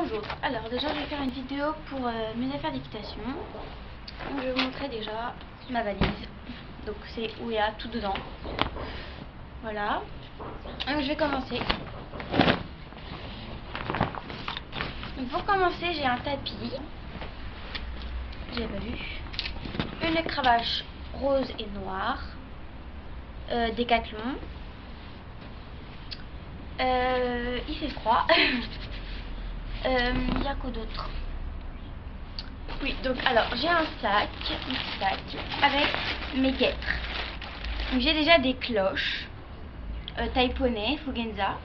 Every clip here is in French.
Bonjour, alors déjà je vais faire une vidéo pour mes affaires d'équitation. Donc je vais vous montrer déjà ma valise. Donc c'est où il y a tout dedans. Voilà. Donc je vais commencer. Donc pour commencer j'ai un tapis. J'avais pas vu. Une cravache rose et noire. Décathlon. Il fait froid. Il y a quoi d'autre? Oui, donc alors j'ai un sac avec mes guêtres. Donc j'ai déjà des cloches taille poney, Fugenza.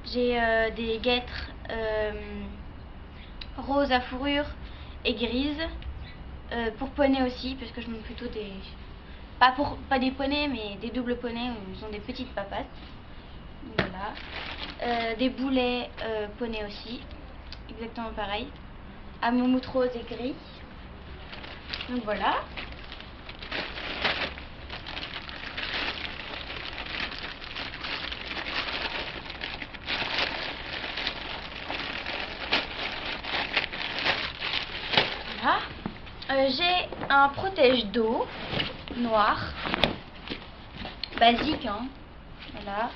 J'ai des guêtres roses à fourrure et grises pour poney aussi, parce que je monte plutôt des pas des poneys mais des doubles poneys où ils ont des petites papates. Voilà. Des boulets poney aussi, exactement pareil, à moumoute rose et gris. Donc voilà. Voilà. J'ai un protège d'eau noir, basique, hein. Voilà.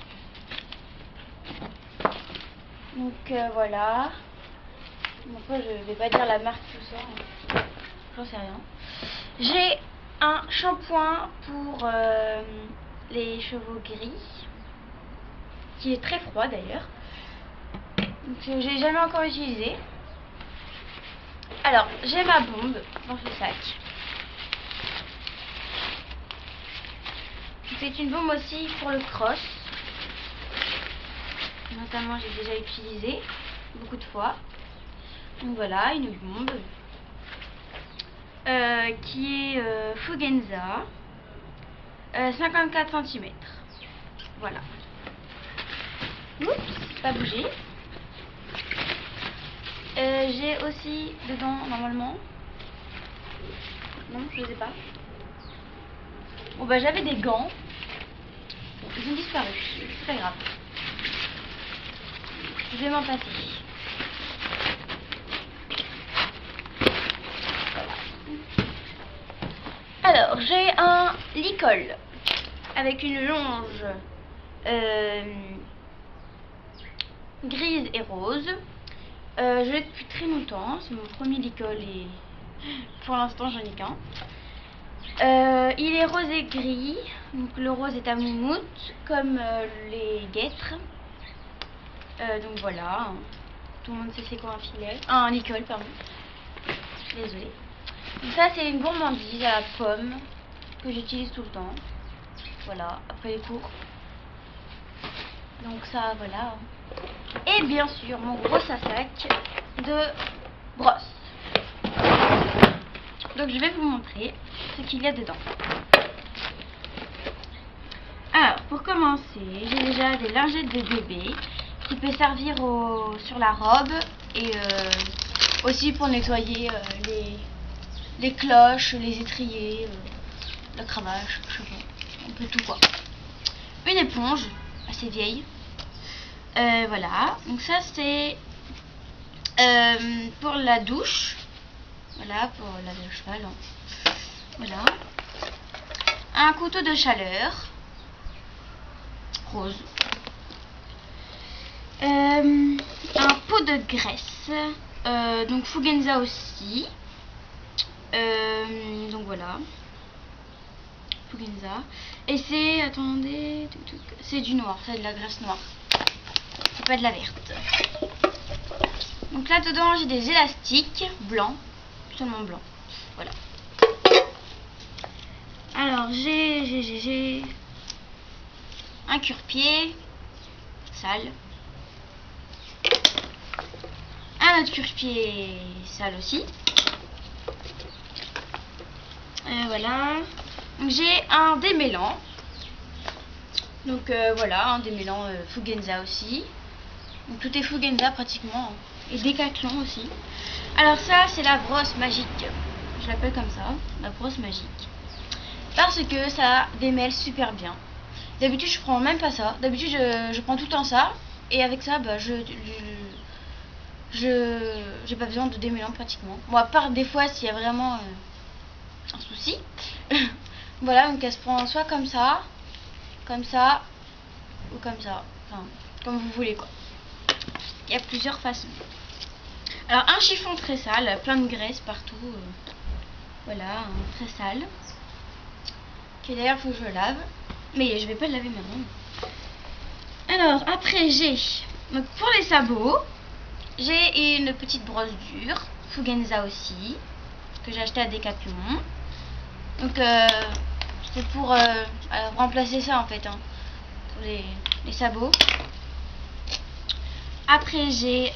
Donc voilà. Bon, après je vais pas dire la marque, tout ça, j'en sais rien. J'ai un shampoing pour les cheveux gris, qui est très froid d'ailleurs, donc j'ai jamais encore utilisé. Alors j'ai ma bombe dans ce sac. C'est une bombe aussi pour le cross. Notamment j'ai déjà utilisé beaucoup de fois. Donc voilà, une bombe qui est Fugenza, 54 cm. Voilà. Oups, pas bougé. J'ai aussi dedans normalement. Non, je sais pas. Bon bah j'avais des gants. Ils ont disparu. C'est très grave. Je vais m'en passer. Voilà. Alors j'ai un licol avec une longe grise et rose. Je l'ai depuis très longtemps. C'est mon premier licol et pour l'instant j'en ai qu'un. Il est rose et gris. Donc le rose est à moumoute comme les guêtres. Donc voilà. Tout le monde sait c'est quoi un filet. Ah, un licol, pardon. Désolée. Donc ça c'est une gourmandise à la pomme que j'utilise tout le temps. Voilà, après les cours. Donc ça, voilà. Et bien sûr mon gros sac de brosse. Donc je vais vous montrer ce qu'il y a dedans. Alors pour commencer, j'ai déjà des lingettes de bébé qui peut servir sur la robe et aussi pour nettoyer les cloches, les étriers, la cravache, je sais pas, un peu tout quoi. Une éponge assez vieille. Voilà, donc ça c'est pour la douche. Voilà, pour laver le cheval. Hein. Voilà. Un couteau de chaleur rose. Un pot de graisse. Donc Fugenza aussi. Donc voilà. Fugenza. Et c'est, attendez, c'est du noir, c'est de la graisse noire. C'est pas de la verte. Donc là dedans j'ai des élastiques blancs. Seulement blanc. Voilà. Alors j'ai un cure-pied sale. Un autre cure-pied sale aussi. Voilà. Donc j'ai un démêlant. Donc voilà, un démêlant Fugenza aussi. Donc tout est Fugenza pratiquement. Et Décathlon aussi. Alors ça c'est la brosse magique. Je l'appelle comme ça, la brosse magique. Parce que ça démêle super bien. D'habitude je prends même pas ça. D'habitude je prends tout le temps ça. Et avec ça bah j'ai pas besoin de démêlant pratiquement. Bon, à part des fois s'il y a vraiment un souci. Voilà, donc elle se prend soit comme ça ou comme ça. Enfin, comme vous voulez quoi. Il y a plusieurs façons. Alors un chiffon très sale, plein de graisse partout. Voilà, très sale. Que d'ailleurs faut que je lave. Mais je vais pas le laver maintenant. Alors après j'ai, donc pour les sabots, j'ai une petite brosse dure, Fugenza aussi, que j'ai acheté à Decathlon. Donc c'est pour remplacer ça en fait, hein, pour les sabots. Après j'ai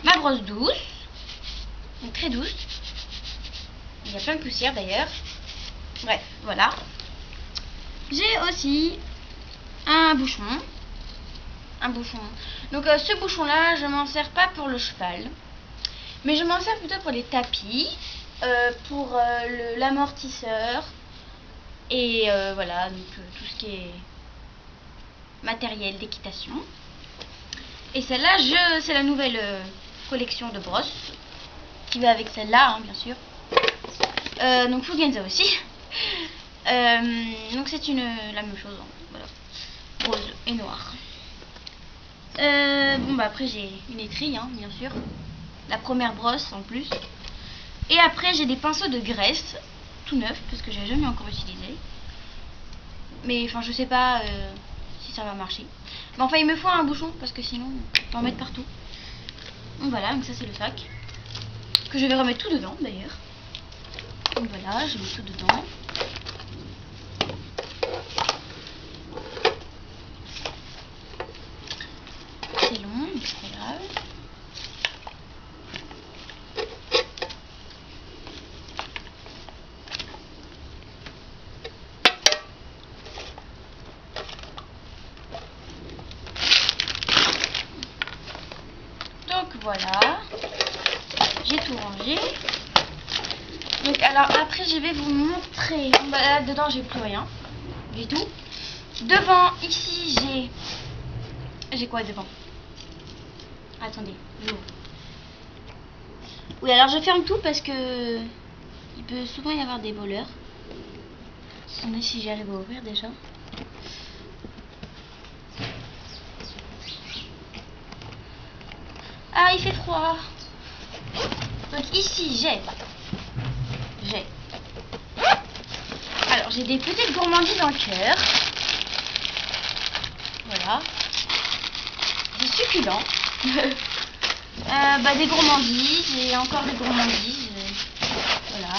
ma brosse douce, donc très douce. Il y a plein de poussière d'ailleurs. Bref, voilà. J'ai aussi un bouchon. Donc ce bouchon là, je m'en sers pas pour le cheval, mais je m'en sers plutôt pour les tapis, pour l'amortisseur et voilà, donc tout ce qui est matériel d'équitation. Et celle-là, c'est la nouvelle collection de brosses qui va avec celle-là, hein, bien sûr. Donc Fugenza aussi. Donc c'est la même chose, hein, voilà, rose et noir. Bon bah après j'ai une étrille, hein, bien sûr, la première brosse en plus. Et après j'ai des pinceaux de graisse tout neufs parce que j'ai jamais encore utilisé. Mais enfin je sais pas si ça va marcher. Mais enfin il me faut un bouchon parce que sinon on peut en mettre partout. Donc voilà, donc ça c'est le sac que je vais remettre tout dedans d'ailleurs. Donc voilà, je mets tout dedans. C'est long, mais c'est pas grave. Donc voilà, j'ai tout rangé. Donc alors après je vais vous montrer. Bah, là dedans j'ai plus rien du tout. Devant ici j'ai quoi devant? Attendez, j'ouvre. Oui, alors je ferme tout parce que il peut souvent y avoir des voleurs. Attendez si j'arrive à ouvrir déjà. Ah, il fait froid. Donc ici j'ai alors j'ai des petites gourmandises en cœur. Voilà. Des succulents. Bah, des gourmandises et encore des gourmandises. Voilà.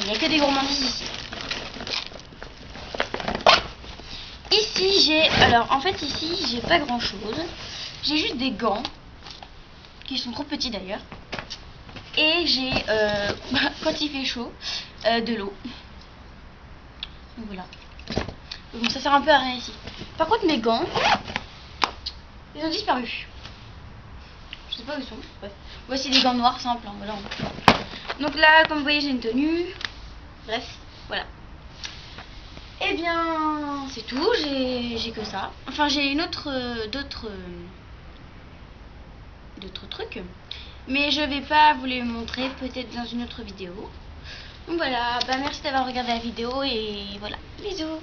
Il n'y a que des gourmandises ici. Ici j'ai, alors en fait ici j'ai pas grand chose. J'ai juste des gants qui sont trop petits d'ailleurs. Et j'ai quand il fait chaud de l'eau. Donc voilà. Donc ça sert un peu à rien ici. Par contre mes gants, ils ont disparu. Je sais pas où ils sont. Bref. Voici des gants noirs simples. Hein, voilà. Donc là, comme vous voyez, j'ai une tenue. Bref, voilà. Et bien, c'est tout. J'ai que ça. Enfin, j'ai d'autres trucs. Mais je vais pas vous les montrer. Peut-être dans une autre vidéo. Donc voilà. Bah, merci d'avoir regardé la vidéo. Et voilà. Bisous.